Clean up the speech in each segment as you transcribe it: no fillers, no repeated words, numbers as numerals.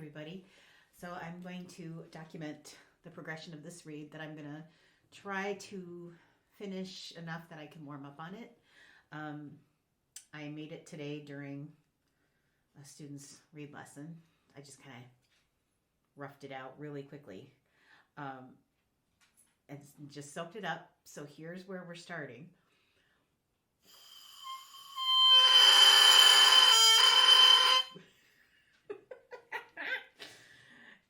everybody. So I'm going to document the progression of this read that I'm going to try to finish enough that I can warm up on it. I made it today during a student's read lesson. I just kind of roughed it out really quickly and just soaked it up. So here's where we're starting.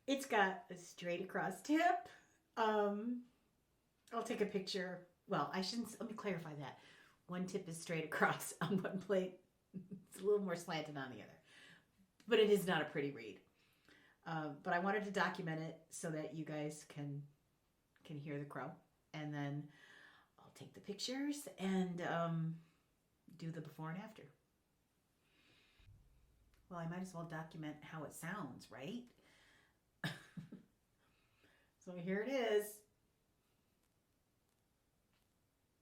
It's got a straight across tip. I'll take a picture. Well, let me clarify that. One tip is straight across on one plate. It's a little more slanted on the other. But it is not a pretty read. But I wanted to document it so that you guys can hear the crow. And then I'll take the pictures and do the before and after. Well, I might as well document how it sounds, right? So here it is.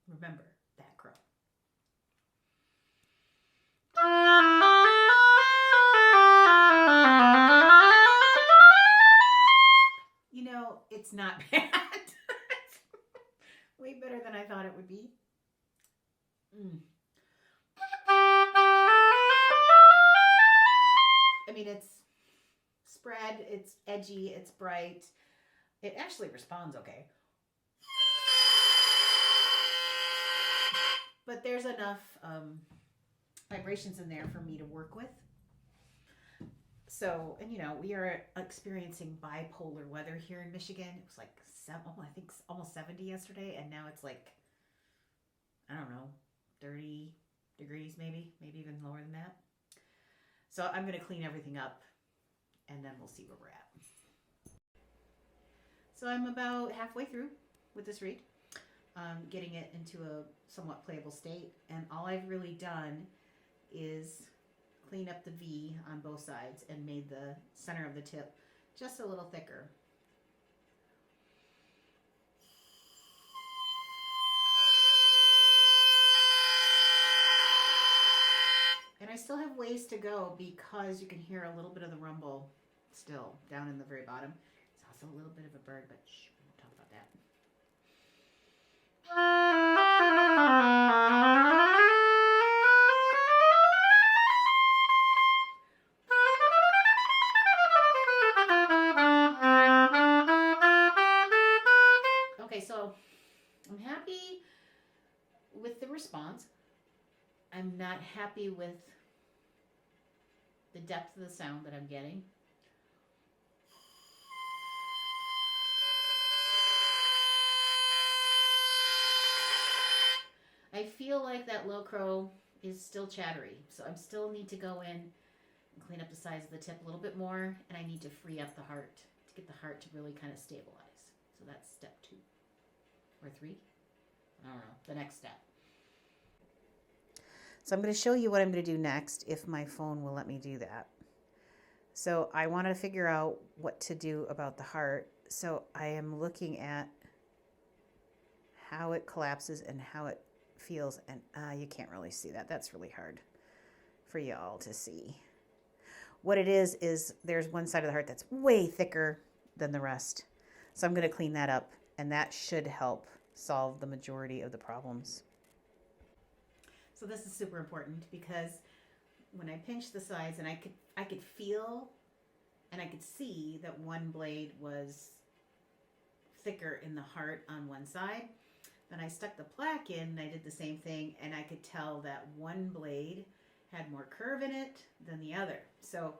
Remember that crow. You know, it's not bad. Way better than I thought it would be. I mean, it's spread, it's edgy, it's bright. It actually responds okay. But there's enough vibrations in there for me to work with. So, and you know, we are experiencing bipolar weather here in Michigan. It was like I think almost 70 yesterday, and now it's like, I don't know, 30 degrees maybe even lower than that. So I'm going to clean everything up, and then we'll see where we're at. So I'm about halfway through with this read, getting it into a somewhat playable state, and all I've really done is clean up the V on both sides and made the center of the tip just a little thicker. And I still have ways to go because you can hear a little bit of the rumble still down in the very bottom. It's also a little bit of a bird, but shh, we won't talk about that. Okay, so I'm happy with the response. I'm not happy with the depth of the sound that I'm getting. I feel like that low crow is still chattery, so I still need to go in and clean up the size of the tip a little bit more, and I need to free up the heart to get the heart to really kind of stabilize. So that's step 2 or 3. I don't know, the next step. So I'm going to show you what I'm going to do next if my phone will let me do that. So I want to figure out what to do about the heart. So I am looking at how it collapses and how it feels, and you can't really see that. That's really hard for y'all to see. What it is there's one side of the heart that's way thicker than the rest. So I'm going to clean that up, and that should help solve the majority of the problems. So this is super important because when I pinched the sides, and I could feel and I could see that one blade was thicker in the heart on one side. Then I stuck the plaque in and I did the same thing, and I could tell that one blade had more curve in it than the other. So,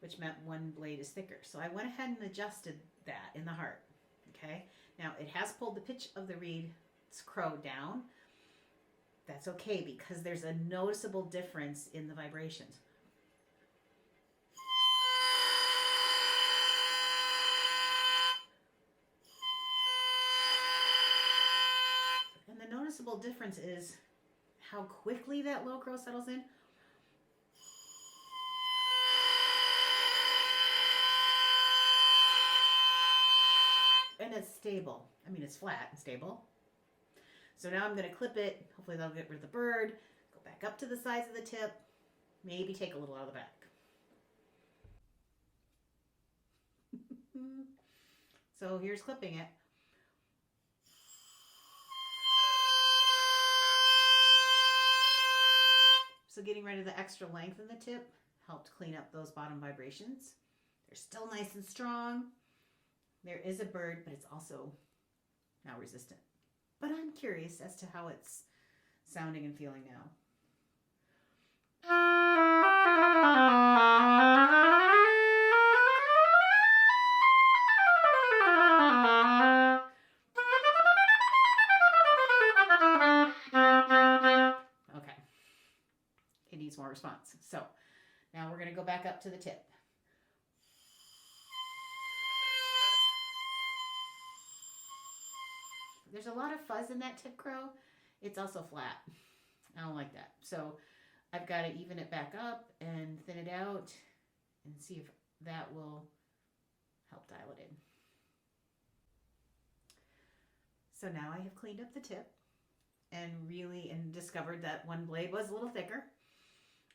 which meant one blade is thicker. So I went ahead and adjusted that in the heart. Okay. Now it has pulled the pitch of the reed's crow down. That's okay because there's a noticeable difference in the vibrations. And the noticeable difference is how quickly that low crow settles in. And it's stable. I mean, it's flat and stable. So now I'm going to clip it. Hopefully that'll get rid of the bird. Go back up to the sides of the tip. Maybe take a little out of the back. So here's clipping it. So getting rid of the extra length in the tip helped clean up those bottom vibrations. They're still nice and strong. There is a bird, but it's also now resistant. But I'm curious as to how it's sounding and feeling now. Okay. It needs more response. So now we're going to go back up to the tip. There's a lot of fuzz in that tip crow. It's also flat. I don't like that. So I've got to even it back up and thin it out and see if that will help dial it in. So now I have cleaned up the tip and discovered that one blade was a little thicker.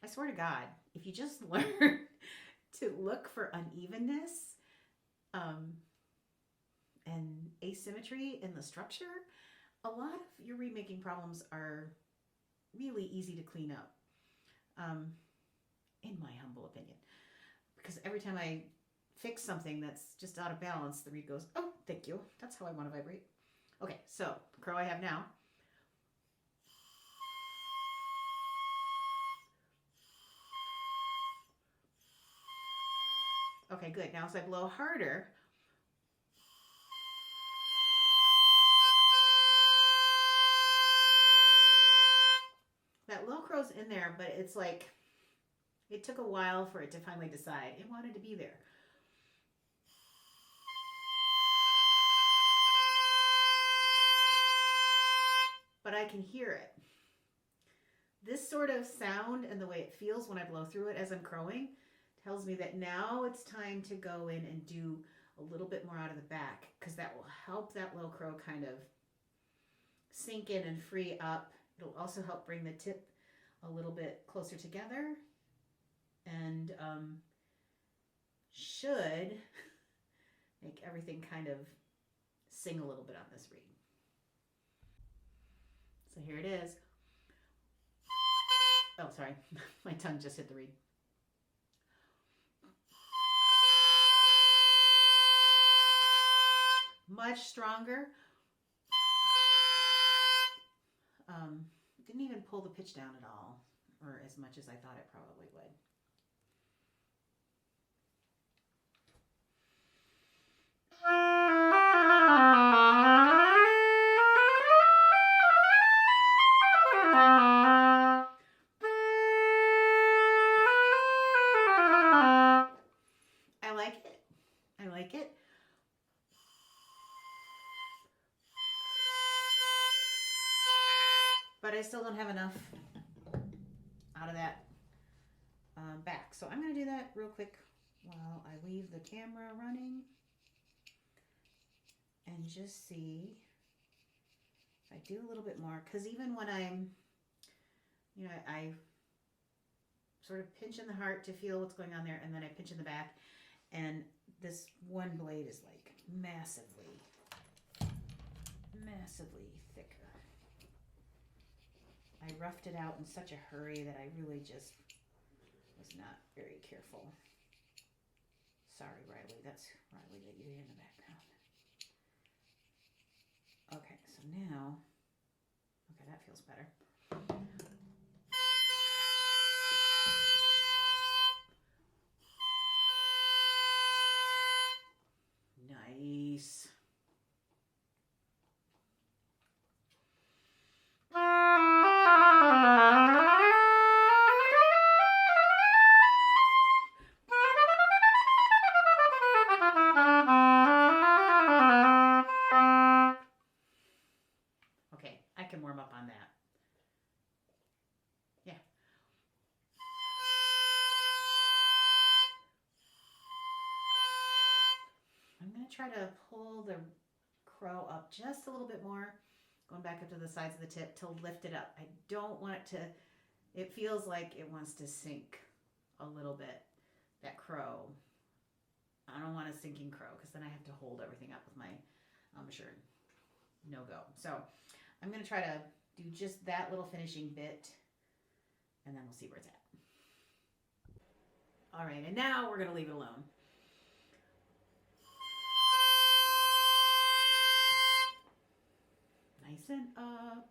I swear to God, if you just learn to look for unevenness and asymmetry in the structure, a lot of your remaking problems are really easy to clean up, in my humble opinion. Because every time I fix something that's just out of balance, the reed goes, oh, thank you. That's how I want to vibrate. Okay, so the crow I have now. Okay, good. Now as I blow harder, that low crow's in there, but it's like, it took a while for it to finally decide. It wanted to be there. But I can hear it. This sort of sound and the way it feels when I blow through it as I'm crowing tells me that now it's time to go in and do a little bit more out of the back, because that will help that low crow kind of sink in and free up. It'll also help bring the tip a little bit closer together and should make everything kind of sing a little bit on this reed. So here it is. Oh, sorry. My tongue just hit the reed. Much stronger. Didn't even pull the pitch down at all, or as much as I thought it probably would. I like it. I like it. But I still don't have enough out of that back. So I'm going to do that real quick while I leave the camera running and just see if I do a little bit more. Because even when I'm, I sort of pinch in the heart to feel what's going on there, and then I pinch in the back, and this one blade is like massively thicker. I roughed it out in such a hurry that I really just was not very careful. Sorry, Riley. That's Riley that you hear in the background. Okay, so now, okay, that feels better. Nice. Okay, I can warm up on that. Yeah. I'm going to try to pull the crow up just a little bit more, going back up to the sides of the tip to lift it up. I don't want it to, it feels like it wants to sink a little bit, that crow. I don't want a sinking crow because then I have to hold everything up with my shirt. No go. So I'm going to try to do just that little finishing bit, and then we'll see where it's at. All right, and now we're going to leave it alone. Nice and up.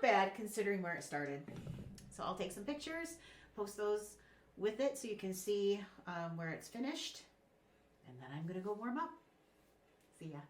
Bad considering where it started. So I'll take some pictures, post those with it so you can see where it's finished, and then I'm gonna go warm up. See ya.